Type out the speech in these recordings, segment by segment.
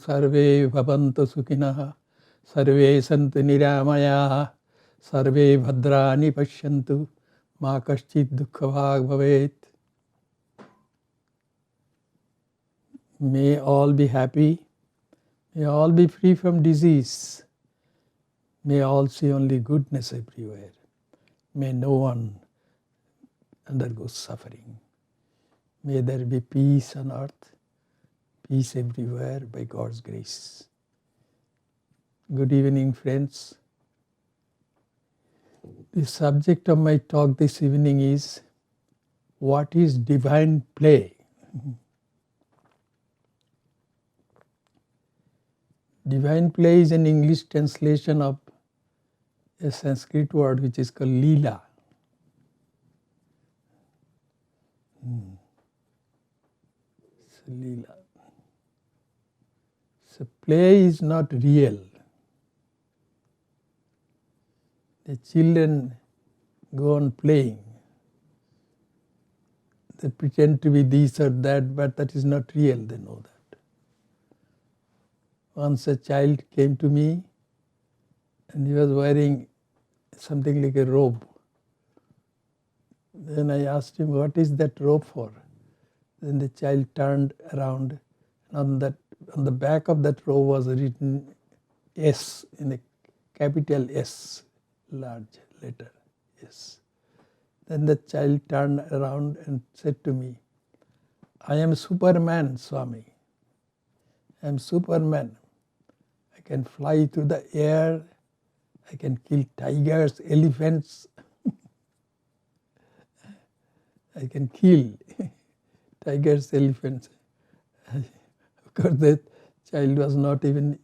sarve bhavantu sukhinah, sarve santu niramayah, sarve bhadrani pashyantu, ma kaschit dukkhavag bhavet. May all be happy, may all be free from disease, may all see only goodness everywhere, may no one undergo suffering. May there be peace on earth, peace everywhere by God's grace. Good evening, friends. The subject of my talk this evening is, what is divine play? Divine play is an English translation of a Sanskrit word which is called Lila. Lila. So play is not real. The children go on playing. They pretend to be this or that, but that is not real, they know that. Once a child came to me and he was wearing something like a robe. Then I asked him, what is that robe for? Then the child turned around, and on the back of that robe was written S, in a capital S, large letter S. Then the child turned around and said to me, I am Superman, Swami. I am Superman. I can fly through the air. I can kill tigers, elephants. I can kill tigers, elephants. Of course, that child was not even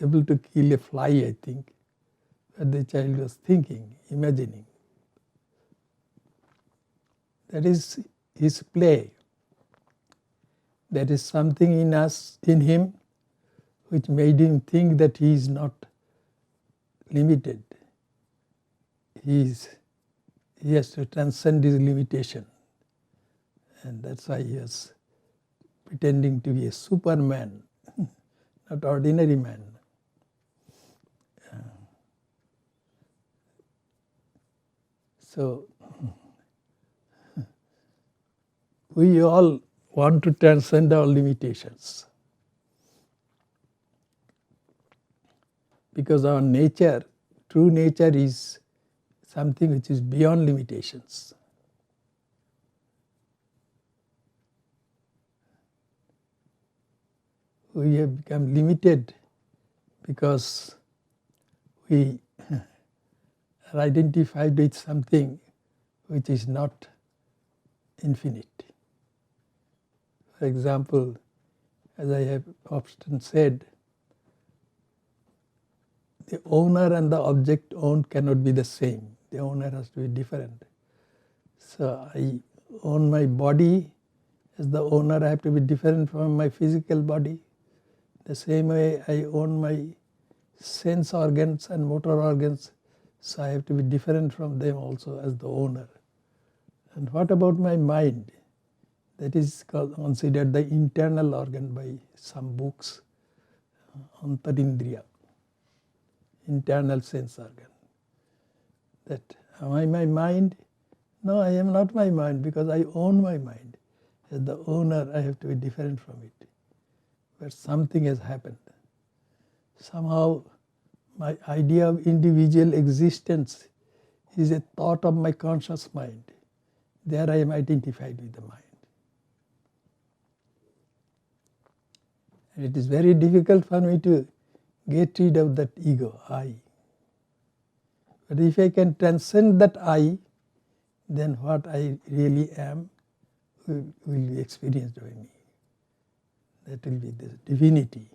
able to kill a fly, I think. But the child was thinking, imagining. That is his play. There is something in us, in him, which made him think that he is not limited. He has to transcend his limitation. And that's why he was pretending to be a Superman, not ordinary man. So, we all want to transcend our limitations. Because our nature, true nature, is something which is beyond limitations. We have become limited because we are identified with something which is not infinite. For example, as I have often said, the owner and the object owned cannot be the same. The owner has to be different. So I own my body. As the owner, I have to be different from my physical body. The same way I own my sense organs and motor organs, so I have to be different from them also as the owner. And what about my mind? That is considered the internal organ by some books, Antarindriya, internal sense organ. That, am I my mind? No, I am not my mind because I own my mind. As the owner, I have to be different from it. But something has happened. Somehow my idea of individual existence is a thought of my conscious mind. There I am identified with the mind. And it is very difficult for me to get rid of that ego, I. But if I can transcend that I, then what I really am will be experienced by me. That will be the divinity.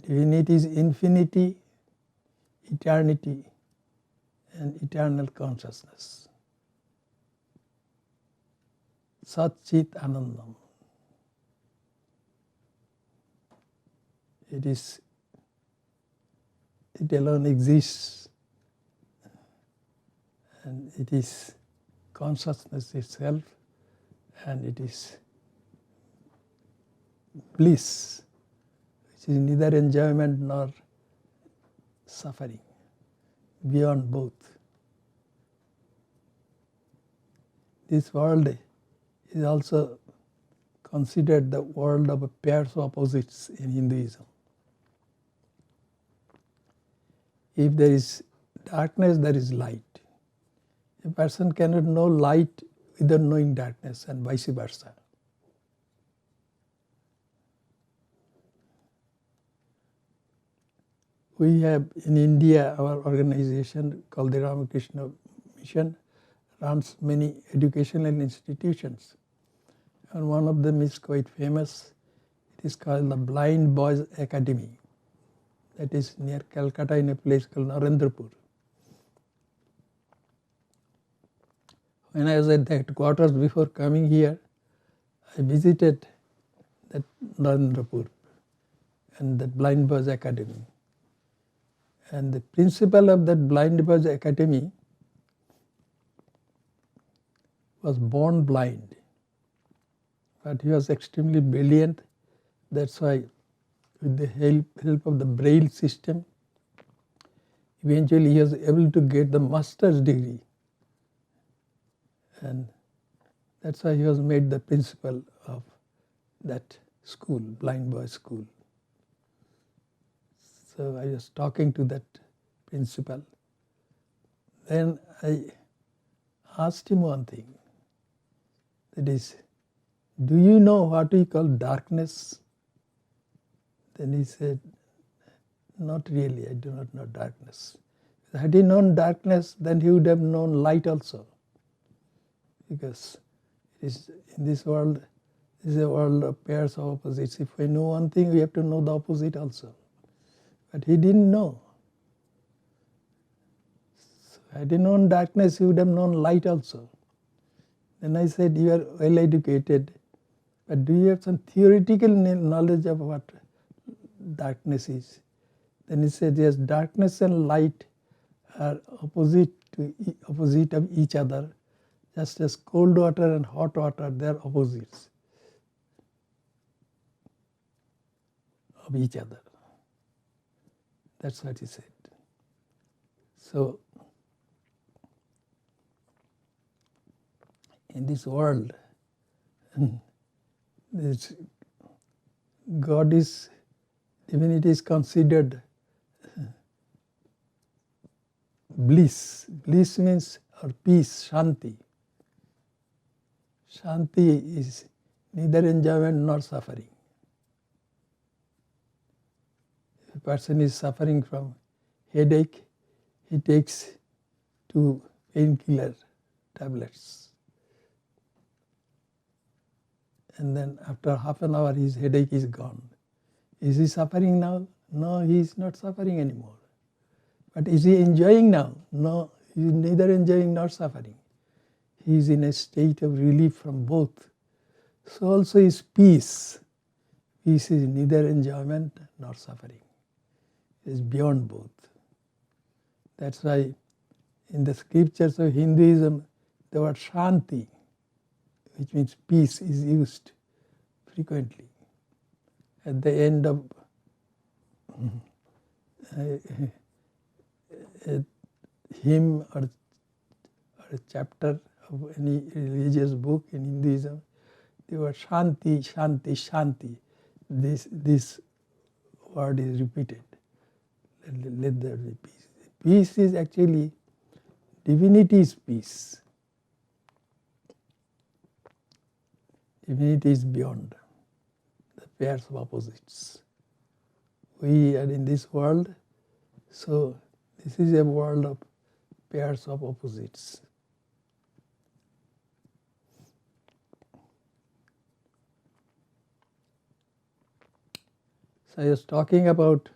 Divinity is infinity, eternity, and eternal consciousness. Sat Chit Anandam. It alone exists, and it is consciousness itself, and it is bliss, which is neither enjoyment nor suffering, beyond both. This world is also considered the world of pairs of opposites in Hinduism. If there is darkness, there is light. A person cannot know light without knowing darkness, and vice versa. We have in India our organization called the Ramakrishna Mission runs many educational institutions, and one of them is quite famous. It is called the Blind Boys Academy. That is near Calcutta in a place called Narendrapur. When I was at the headquarters before coming here, I visited that Narendrapur and the Blind Boys Academy. And the principal of that Blind Boys Academy was born blind, but he was extremely brilliant. That's why, with the help of the Braille system, eventually he was able to get the master's degree, and that's why he was made the principal of that school, Blind Boys School. So I was talking to that principal. Then I asked him one thing, that is, do you know what we call darkness? Then he said, not really, I do not know darkness. Had he known darkness, then he would have known light also. Because it is in this world, this is a world of pairs of opposites. If we know one thing, we have to know the opposite also. But he didn't know. So had he known darkness, he would have known light also. Then I said, you are well educated, but do you have some theoretical knowledge of what darkness is? Then he said, yes, darkness and light are opposite of each other, just as cold water and hot water, they are opposites of each other. That's what he said. So, in this world, this God is, divinity is considered bliss. Bliss means, or peace, shanti. Shanti is neither enjoyment nor suffering. If a person is suffering from headache, he takes 2 painkiller tablets. And then after half an hour, his headache is gone. Is he suffering now? No, he is not suffering anymore. But is he enjoying now? No, he is neither enjoying nor suffering. He is in a state of relief from both. So also is peace. Peace is neither enjoyment nor suffering. It is beyond both. That's why in the scriptures of Hinduism, the word shanti, which means peace, is used frequently. At the end of a hymn or a chapter of any religious book in Hinduism, the word shanti, shanti, shanti, this word is repeated. Let there be peace. Peace is actually, divinity is peace. Divinity is beyond the pairs of opposites. We are in this world, so this is a world of pairs of opposites. So I was talking about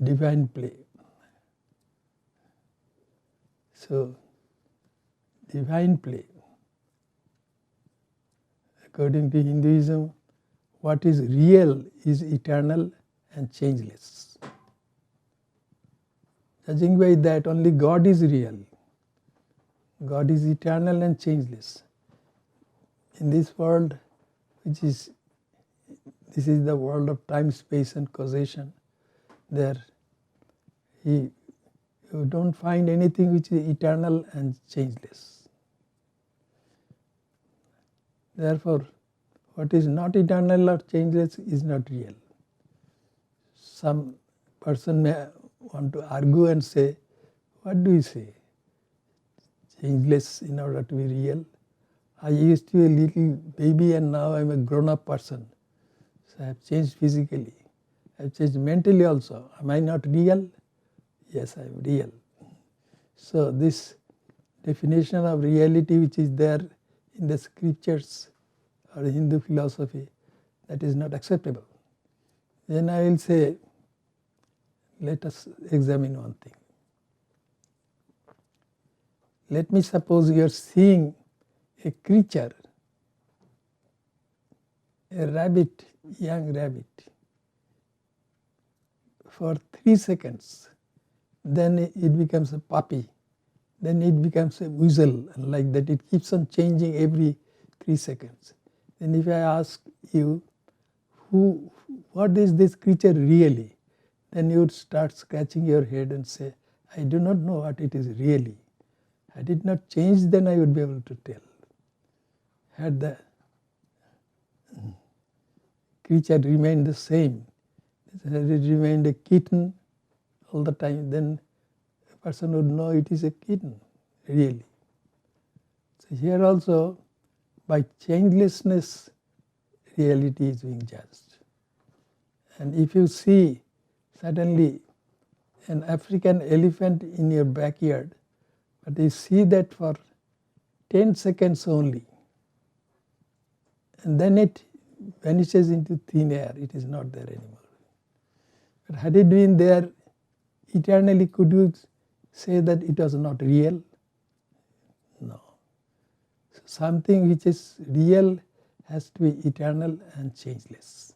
divine play. So, divine play. According to Hinduism, what is real is eternal and changeless. Judging by that, only God is real. God is eternal and changeless. In this world, which is this is the world of time, space and causation. There you don't find anything which is eternal and changeless. Therefore, what is not eternal or changeless is not real. Some person may want to argue and say, what do you say? Changeless in order to be real? I used to be a little baby and now I am a grown-up person. So I have changed physically. I have changed mentally also. Am I not real? Yes, I am real. So this definition of reality which is there in the scriptures or Hindu philosophy, that is not acceptable. Then I will say, let us examine one thing. Let me suppose you are seeing a creature, a rabbit, young rabbit, for 3 seconds. Then it becomes a puppy. Then it becomes a weasel, and like that it keeps on changing every 3 seconds. Then if I ask you, what is this creature really? Then you would start scratching your head and say, I do not know what it is really. Had it not changed, then I would be able to tell. Had the creature remained the same, had it remained a kitten all the time, then a person would know it is a kitten, really. So here also, by changelessness, reality is being judged. And if you see suddenly an African elephant in your backyard, but you see that for 10 seconds only, and then it vanishes into thin air, it is not there anymore. But had it been there eternally, could you say that it was not real? No. So something which is real has to be eternal and changeless.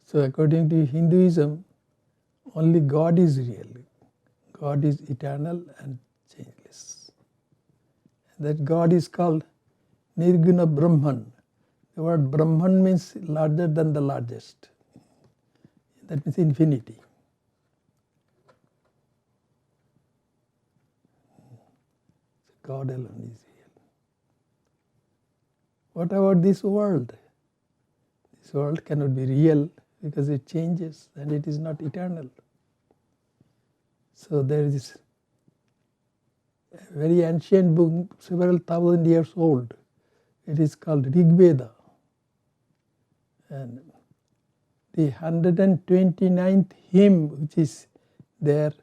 So according to Hinduism, only God is real. God is eternal and changeless. That God is called Nirguna Brahman. The word Brahman means larger than the largest. That means infinity. God alone is real. What about this world? This world cannot be real because it changes and it is not eternal. So there is a very ancient book, several thousand years old. It is called Rig Veda. And the 129th hymn which is there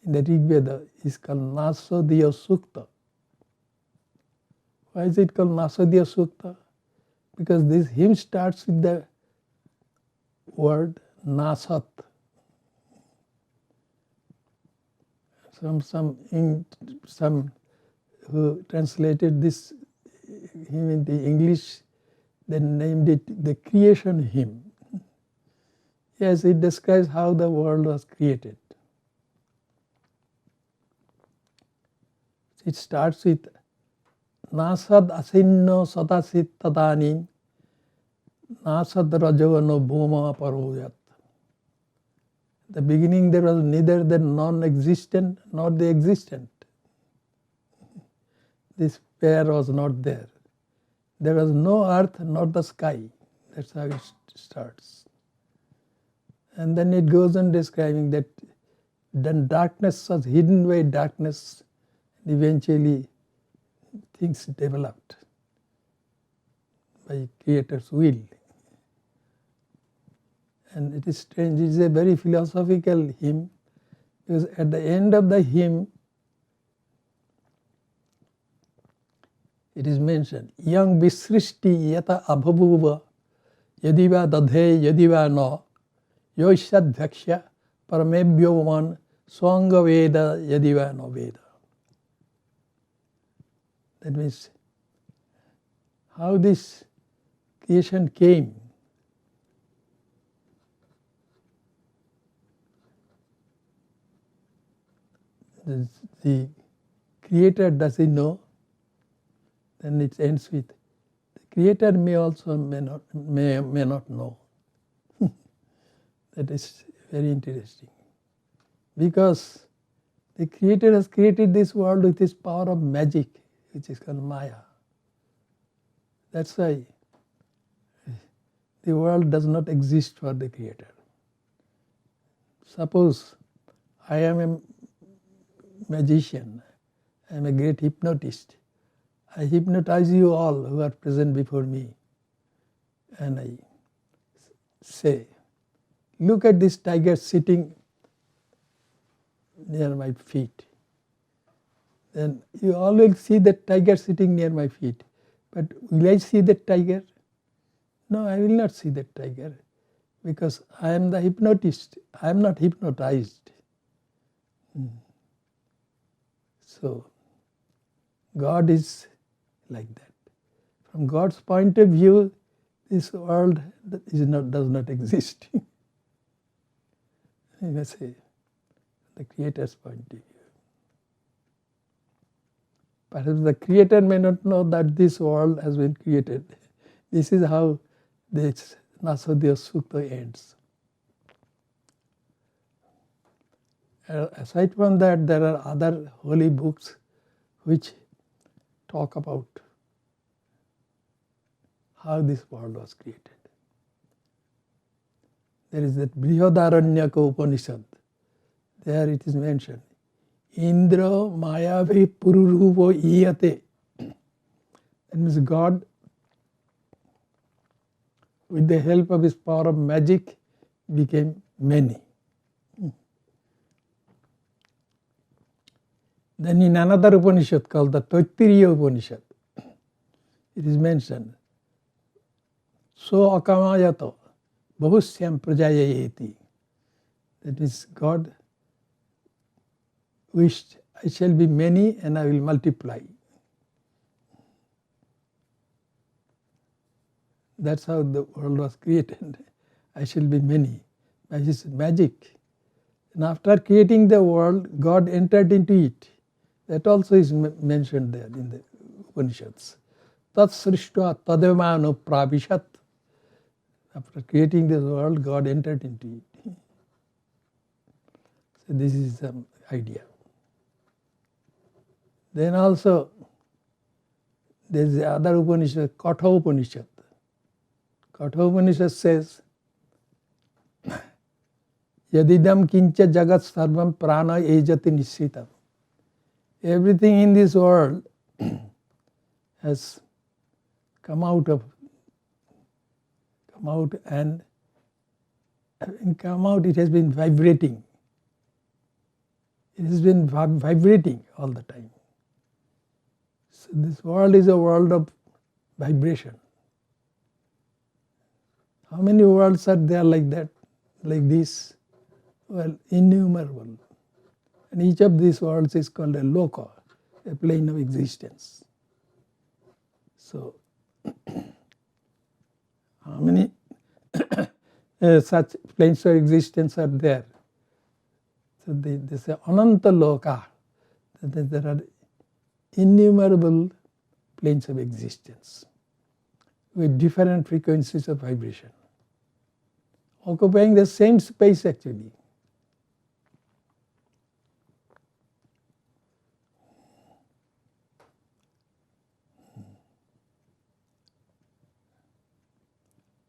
in the Rig Veda is called Nasadiya Sukta. Why is it called Nasadiya Sukta? Because this hymn starts with the word Nasat. Some who translated this hymn into English, they named it the creation hymn. Yes, it describes how the world was created. It starts with Nasad asinno satasit tadani Nasad rajavano bhuma paroyat. At the beginning there was neither the non-existent nor the existent. This pair was not there. There was no earth nor the sky. That's how it starts. And then it goes on describing that then darkness was hidden by darkness. And eventually things developed by Creator's will. And it is strange, it is a very philosophical hymn, because at the end of the hymn, it is mentioned, Yang visristi yata abhabuva yadiva dadhe yadiva no yoshadhaksha paramebhyovan swanga veda yadiva no veda. That means how this creation came. The Creator doesn't know, then it ends with, the Creator may also may not know. That is very interesting. Because the Creator has created this world with his power of magic, which is called Maya. That's why the world does not exist for the Creator. Suppose I am a magician, I am a great hypnotist. I hypnotize you all who are present before me, and I say, look at this tiger sitting near my feet. Then you all will see that tiger sitting near my feet. But will I see that tiger? No, I will not see that tiger, because I am the hypnotist. I am not hypnotized. So God is like that. From God's point of view, this world does not exist. You may say, the Creator's point of view. Perhaps the Creator may not know that this world has been created. This is how this Nasodhya Sukta ends. Aside from that, there are other holy books which talk about how this world was created. There is that Brihadaranyaka Upanishad. There it is mentioned, Indra Mayave Pururuvo Iyate. That means God, with the help of his power of magic, became many. Then in another Upanishad called the Taittiriya Upanishad, it is mentioned, So akamayato bahusyam prajayayeti. That is, God wished, I shall be many and I will multiply. That's how the world was created. I shall be many. By his magic. And after creating the world, God entered into it. That also is mentioned there in the Upanishads. Tat srishtva tadevamano pravishat. After creating this world, God entered into it. So this is the idea. Then also, there is the other Upanishad, Katha Upanishad. Katha Upanishad says, Yadidam kincha jagat sarvam prana ejati nisritam. Everything in this world has come out, and having come out, it has been vibrating. It has been vibrating all the time. So this world is a world of vibration. How many worlds are there like that, like this? Well, innumerable. And each of these worlds is called a loka, a plane of existence. So, how many such planes of existence are there? So they say ananta loka, that there are innumerable planes of existence with different frequencies of vibration, occupying the same space actually.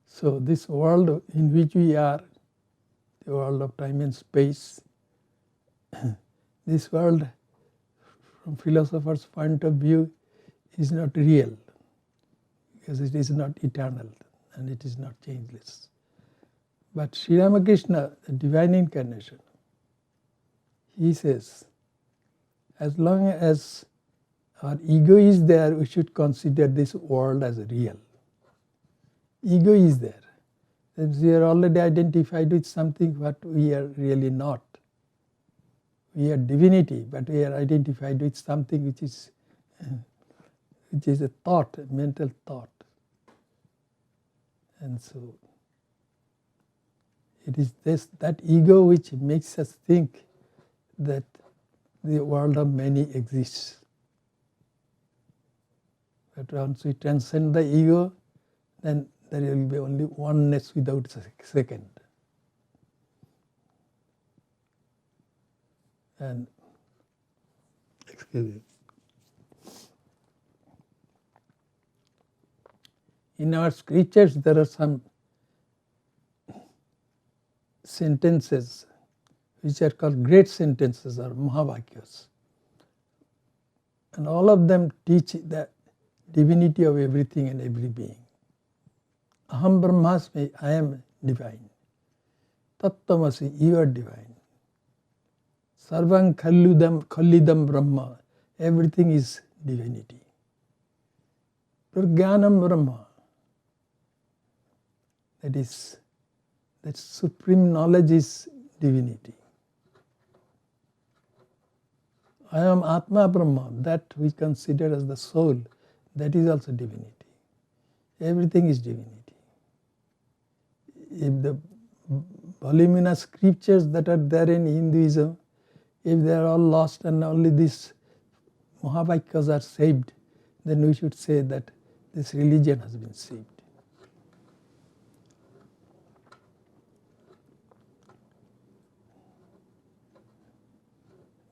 So this world in which we are, the world of time and space, this world from philosophers' point of view is not real, because it is not eternal and it is not changeless. But Sri Ramakrishna, the divine incarnation, he says, as long as our ego is there, we should consider this world as real. Ego is there. We are already identified with something what we are really not. We are divinity, but we are identified with something which is a thought, a mental thought. And so it is that ego which makes us think that the world of many exists. But once we transcend the ego, then there will be only oneness without second. And excuse me. In our scriptures there are some sentences which are called great sentences or Mahavakyas. And all of them teach the divinity of everything and every being. Aham Brahmasmi, I am divine. Tattvamasi, you are divine. Sarvam Khalidam Brahma, everything is divinity. Pragyanam Brahma, that supreme knowledge is divinity. I am Atma Brahma, that we consider as the soul, that is also divinity. Everything is divinity. If the voluminous scriptures that are there in Hinduism, if they are all lost and only these Mahavakyas are saved, then we should say that this religion has been saved.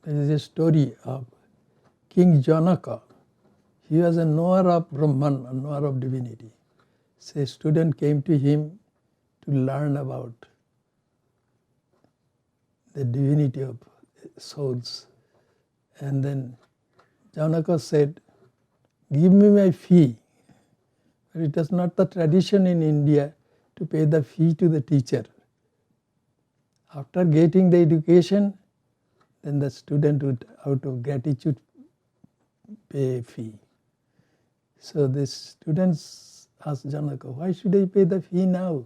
There is a story of King Janaka. He was a knower of Brahman, a knower of divinity. So a student came to him to learn about the divinity of souls. And then Janaka said, give me my fee. But it is not the tradition in India to pay the fee to the teacher. After getting the education, then the student would, out of gratitude, pay a fee. So the students asked Janaka, why should I pay the fee now?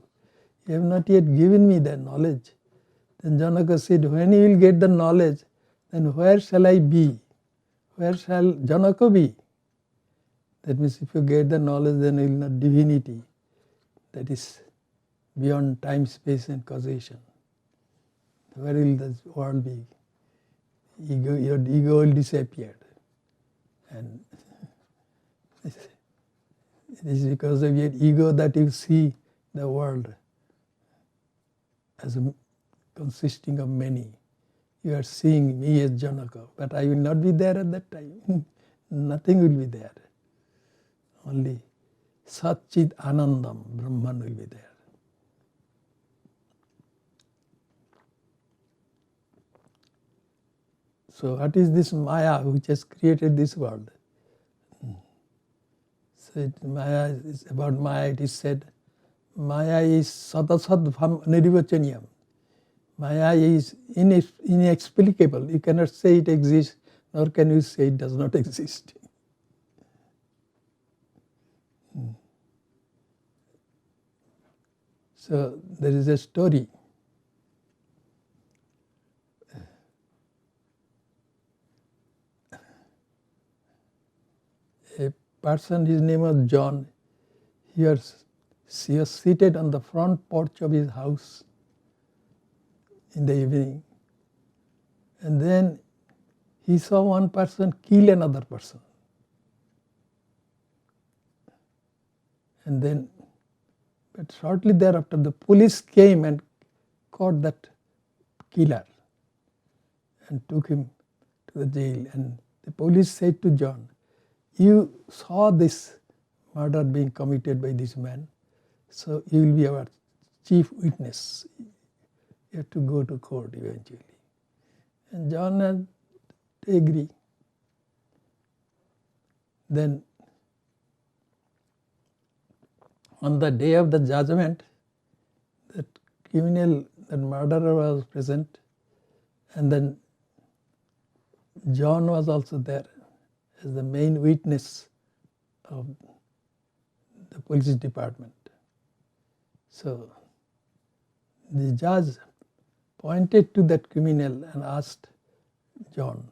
You have not yet given me the knowledge. Then Janaka said, when you will get the knowledge, then where shall I be? Where shall Janaka be? That means if you get the knowledge, then you will know divinity. That is beyond time, space and causation. Where will the world be? Ego, your ego will disappear. And it is because of your ego that you see the world as consisting of many. You are seeing me as Janaka, but I will not be there at that time. Nothing will be there. Only Satchit Anandam, Brahman will be there. So what is this Maya which has created this world? So Maya is about Maya, it is said, Maya is Sadasadvam Nirvachaniyam. Maya is inexplicable. You cannot say it exists, nor can you say it does not exist. So there is a story. A person, his name was John, he was seated on the front porch of his house in the evening, and then he saw one person kill another person. And then, but shortly thereafter, the police came and caught that killer and took him to the jail. And the police said to John, you saw this murder being committed by this man, so you will be our chief witness. You have to go to court eventually. And John had to agree. Then on the day of the judgment, that criminal, that murderer was present, and then John was also there as the main witness of the police department. So the judge pointed to that criminal and asked John,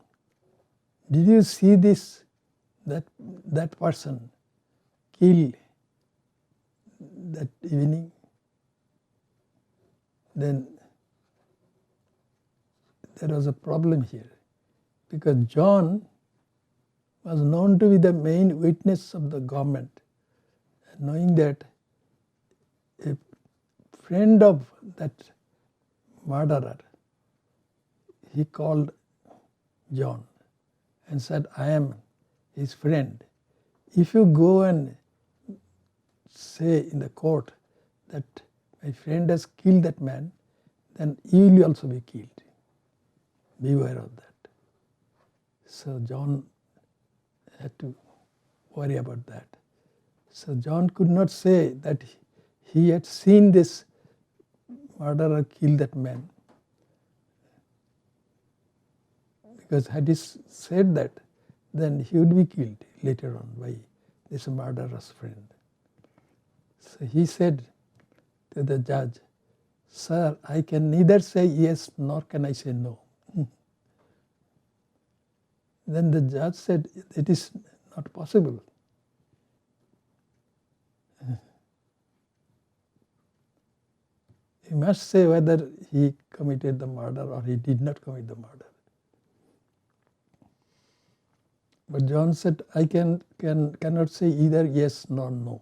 did you see this, that person kill that evening? Then there was a problem here, because John was known to be the main witness of the government, knowing that a friend of that murderer, he called John and said, I am his friend. If you go and say in the court that my friend has killed that man, then you will also be killed. Beware of that. So John had to worry about that. So John could not say that he had seen this murderer kill that man. Because had he said that, then he would be killed later on by this murderer's friend. So he said to the judge, Sir, I can neither say yes nor can I say no. Then the judge said, it is not possible. You must say whether he committed the murder or he did not commit the murder. But John said, I cannot say either yes nor no.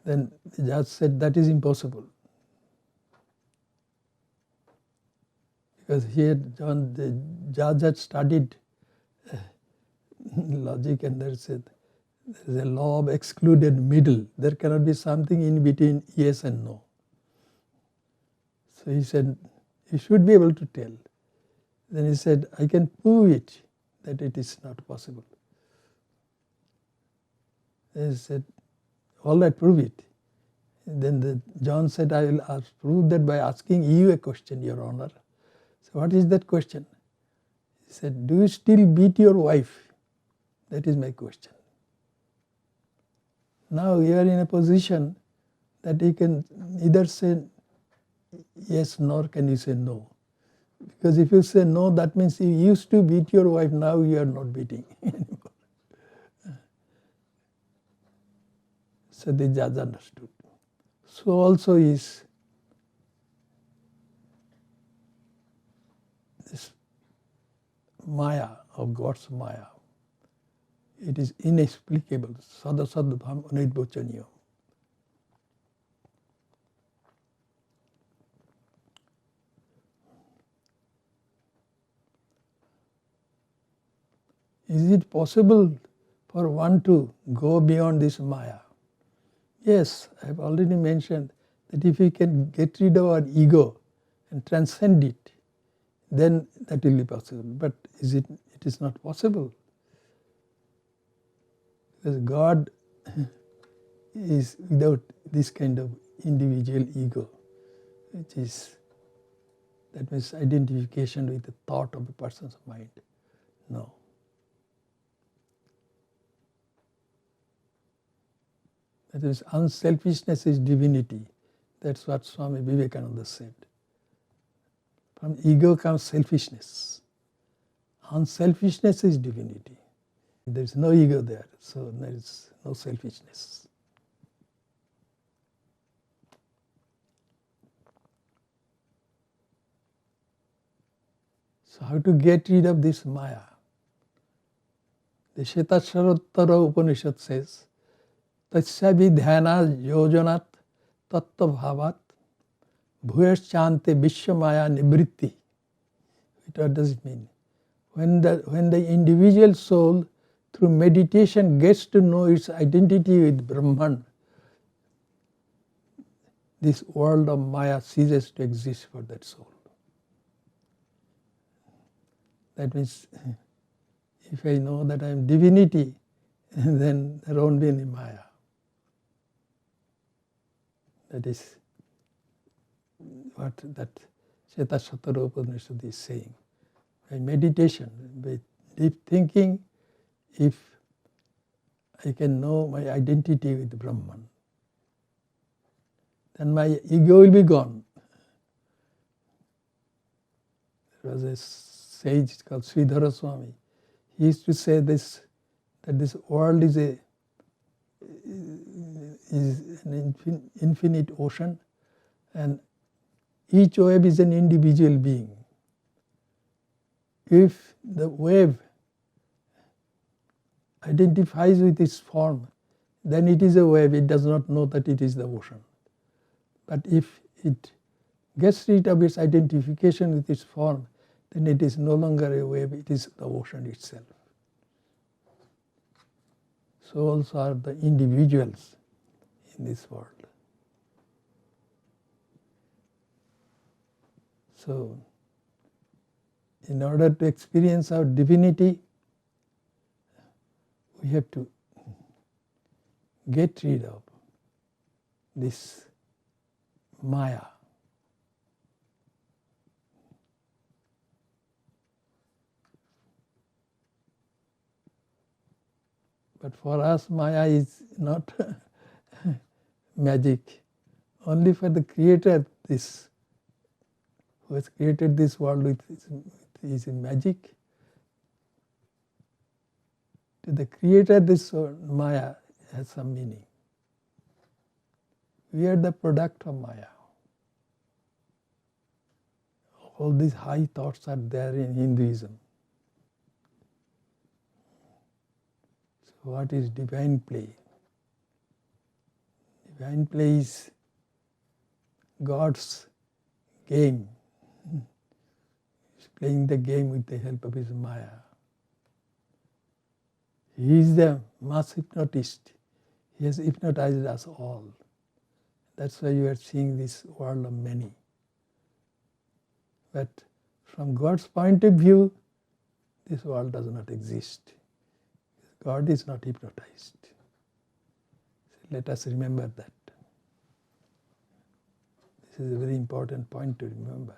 Then the judge said, that is impossible. Because here the judge had studied logic, and there is a law of excluded middle. There cannot be something in between yes and no. So he said, you should be able to tell. Then he said, I can prove it, that it is not possible. Then he said, all right, prove it. Then John said, I will prove that by asking you a question, Your Honor. So what is that question? He said, do you still beat your wife? That is my question. Now you are in a position that you can neither say yes nor can you say no. Because if you say no, that means you used to beat your wife, now you are not beating anymore. So the judge understood. So also is this Maya, of God's Maya. It is inexplicable. Sadasadbham anidbochaniyam. Is it possible for one to go beyond this Maya? Yes, I have already mentioned that if we can get rid of our ego and transcend it, then that will be possible. But it is not possible. Because God is without this kind of individual ego, that means identification with the thought of a person's mind. No. That is, unselfishness is divinity. That's what Swami Vivekananda said. From ego comes selfishness. Unselfishness is divinity. There is no ego there, so there is no selfishness. So how to get rid of this Maya? The Shvetashvarottara Upanishad says, Tasya vidhyana yojanat tattva bhavat bhuyaschante vishwa maya nivritti. What does it mean? When the individual soul through meditation gets to know its identity with Brahman, this world of Maya ceases to exist for that soul. That means if I know that I am divinity, then there won't be any Maya. That is what that Shvetashvatara Upanishad is saying. By meditation, by deep thinking, if I can know my identity with Brahman, then my ego will be gone. There was a sage called Sridhara Swami. He used to say this, that this world is an infinite ocean, and each wave is an individual being. If the wave identifies with its form, then it is a wave, it does not know that it is the ocean. But if it gets rid of its identification with its form, then it is no longer a wave, it is the ocean itself. So also are the individuals in this world. So, in order to experience our divinity, we have to get rid of this Maya. But for us, Maya is not magic. Only for the Creator, this who has created this world with his magic. To the Creator, this Maya has some meaning. We are the product of Maya. All these high thoughts are there in Hinduism. So what is divine play? Divine play is God's game. He's playing the game with the help of his Maya. He is the mass hypnotist. He has hypnotized us all. That's why you are seeing this world of many. But from God's point of view, this world does not exist. God is not hypnotized. So let us remember that. This is a very important point to remember.